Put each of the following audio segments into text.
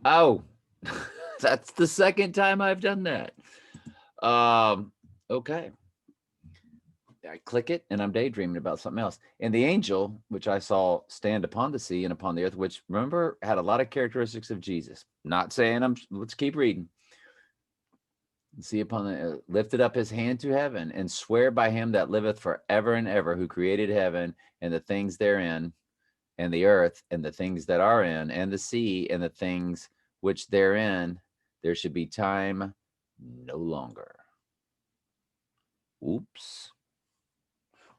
Oh, that's the second time I've done that. Okay. I click it and I'm daydreaming about something else. And the angel, which I saw stand upon the sea and upon the earth, which remember had a lot of characteristics of Jesus. Not saying let's keep reading. See upon the lifted up his hand to heaven and swear by him that liveth forever and ever, who created heaven and the things therein, and the earth and the things that are in, and the sea and the things which therein, there should be time no longer. Oops.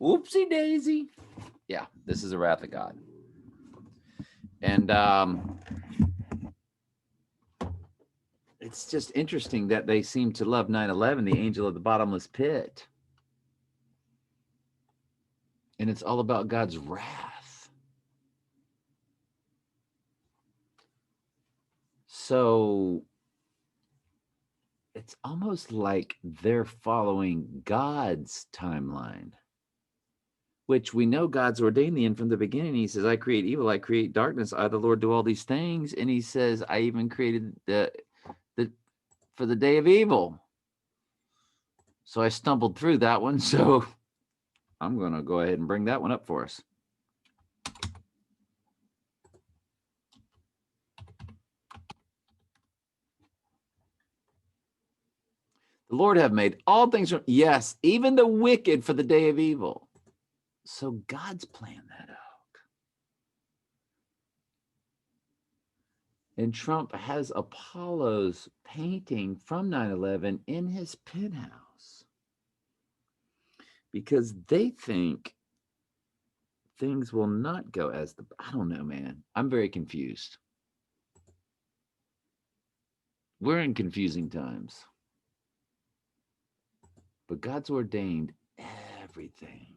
Oopsie daisy. Yeah, this is the wrath of God. And it's just interesting that they seem to love 9/11, the angel of the bottomless pit. And it's all about God's wrath. So it's almost like they're following God's timeline, which we know God's ordained the end from the beginning. He says, I create evil, I create darkness, I, the Lord, do all these things. And he says, I even created the for the day of evil. So I stumbled through that one. So I'm going to go ahead and bring that one up for us. The Lord have made all things, yes, even the wicked for the day of evil. So God's planned that out. And Trump has Apollo's painting from 9/11 in his penthouse because they think things will not go as I don't know, man. I'm very confused. We're in confusing times. But God's ordained everything.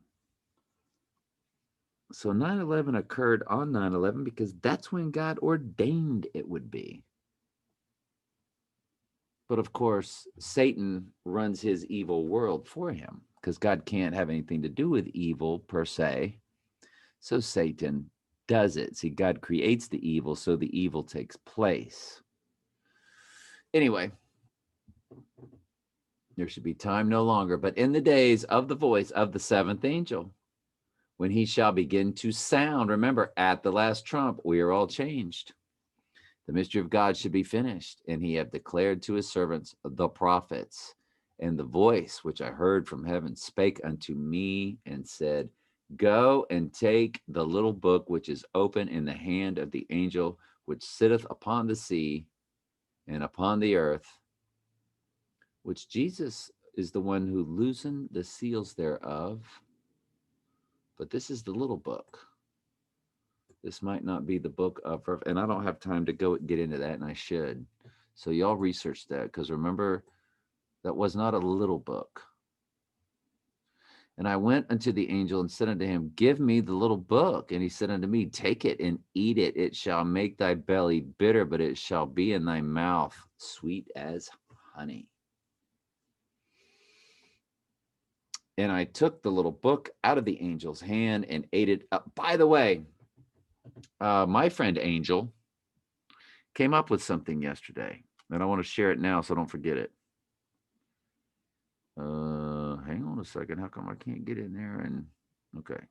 So 9/11 occurred on 9/11 because that's when God ordained it would be. But of course, Satan runs his evil world for him because God can't have anything to do with evil per se. So Satan does it. See, God creates the evil, so the evil takes place. Anyway, there should be time no longer, but in the days of the voice of the seventh angel, when he shall begin to sound, remember, at the last trump, we are all changed. The mystery of God should be finished, and he have declared to his servants, the prophets. And the voice which I heard from heaven spake unto me and said, Go and take the little book which is open in the hand of the angel which sitteth upon the sea and upon the earth, which Jesus is the one who loosened the seals thereof. But this is the little book. This might not be the book of, and I don't have time to go get into that, and I should. So y'all research that because remember, that was not a little book. And I went unto the angel and said unto him, Give me the little book. And he said unto me, Take it and eat it. It shall make thy belly bitter, but it shall be in thy mouth sweet as honey. And I took the little book out of the angel's hand and ate it up. By the way, my friend Angel came up with something yesterday, and I want to share it now so I don't forget it. Hang on a second. How come I can't get in there? And okay.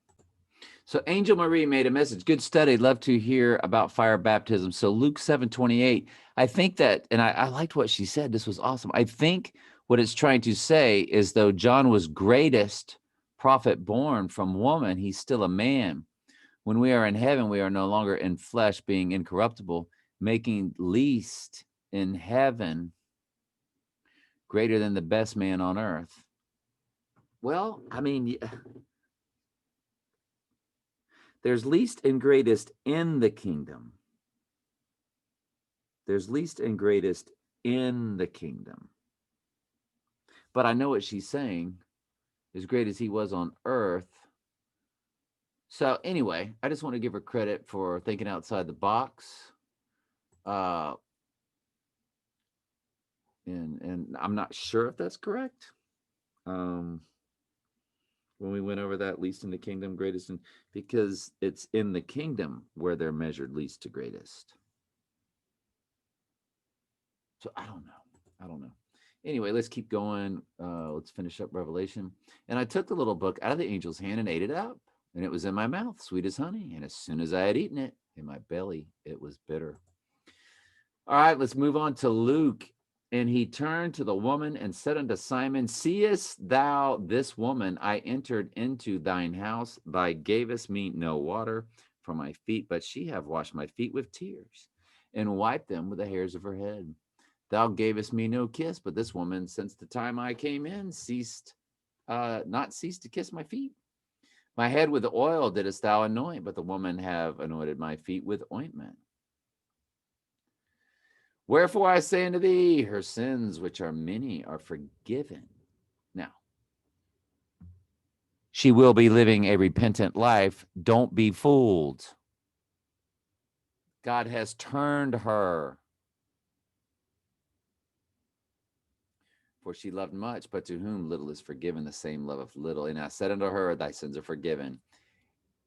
So Angel Marie made a message. Good study. Love to hear about fire baptism. So Luke 7:28. I think that, and I liked what she said. This was awesome. I think what it's trying to say is though John was greatest prophet born from woman, he's still a man. When we are in heaven, we are no longer in flesh, being incorruptible, making least in heaven greater than the best man on earth. Well, I mean, there's least and greatest in the kingdom. There's least and greatest in the kingdom. But I know what she's saying. As great as he was on earth. So anyway, I just want to give her credit for thinking outside the box. Uh, and I'm not sure if that's correct. Um, when we went over that, least in the kingdom, greatest in, because it's in the kingdom where they're measured least to greatest. So I don't know. I don't know. Anyway, let's keep going. Let's finish up Revelation. And I took the little book out of the angel's hand and ate it up, and it was in my mouth, sweet as honey. And as soon as I had eaten it, in my belly, it was bitter. All right, let's move on to Luke. And he turned to the woman and said unto Simon, seest thou this woman? I entered into thine house. Thou gavest me no water for my feet, but she have washed my feet with tears and wiped them with the hairs of her head. Thou gavest me no kiss, but this woman, since the time I came in, not ceased to kiss my feet. My head with oil didst thou anoint, but the woman have anointed my feet with ointment. Wherefore I say unto thee, her sins, which are many, are forgiven. Now, she will be living a repentant life. Don't be fooled. God has turned her. For she loved much, but to whom little is forgiven, the same loveth little. And I said unto her, thy sins are forgiven.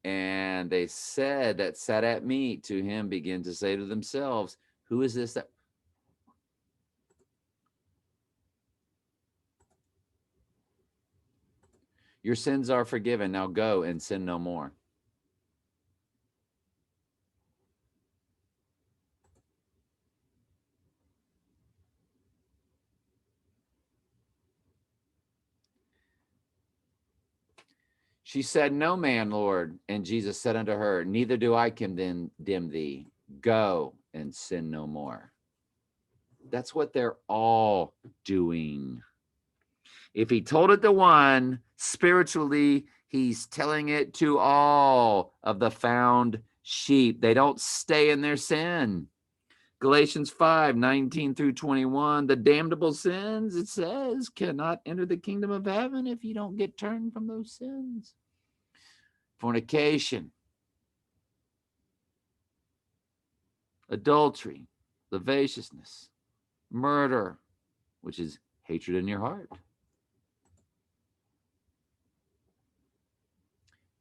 And they said that sat at meat to him began to say to themselves, who is this that... Your sins are forgiven. Now go and sin no more. She said, no man, Lord. And Jesus said unto her, neither do I condemn thee. Go and sin no more. That's what they're all doing. If he told it to one, spiritually, he's telling it to all of the found sheep. They don't stay in their sin. Galatians 5:19 through 21, the damnable sins, it says, cannot enter the kingdom of heaven if you don't get turned from those sins. Fornication, adultery, lasciviousness, murder, which is hatred in your heart.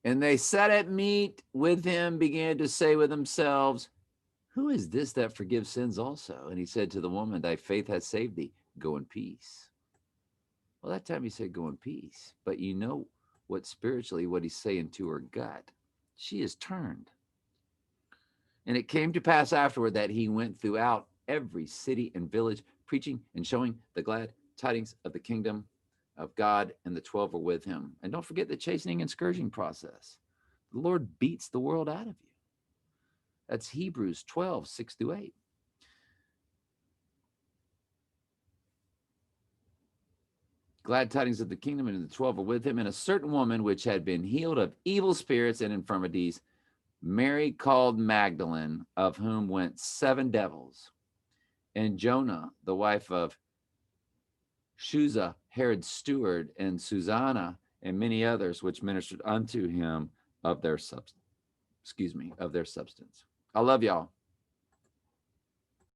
And they sat at meat with him, began to say with themselves, who is this that forgives sins also? And he said to the woman, thy faith has saved thee. Go in peace. Well, that time he said, go in peace. But you know what spiritually, what he's saying to her gut. She is turned. And it came to pass afterward that he went throughout every city and village, preaching and showing the glad tidings of the kingdom of God, and the 12 were with him. And don't forget the chastening and scourging process. The Lord beats the world out of you. That's Hebrews 12:6 through 8. Glad tidings of the kingdom, and the 12 were with him. And a certain woman which had been healed of evil spirits and infirmities, Mary called Magdalene, of whom went 7 devils, and Jonah, the wife of Chuza, Herod's steward, and Susanna, and many others which ministered unto him of their substance. I love y'all.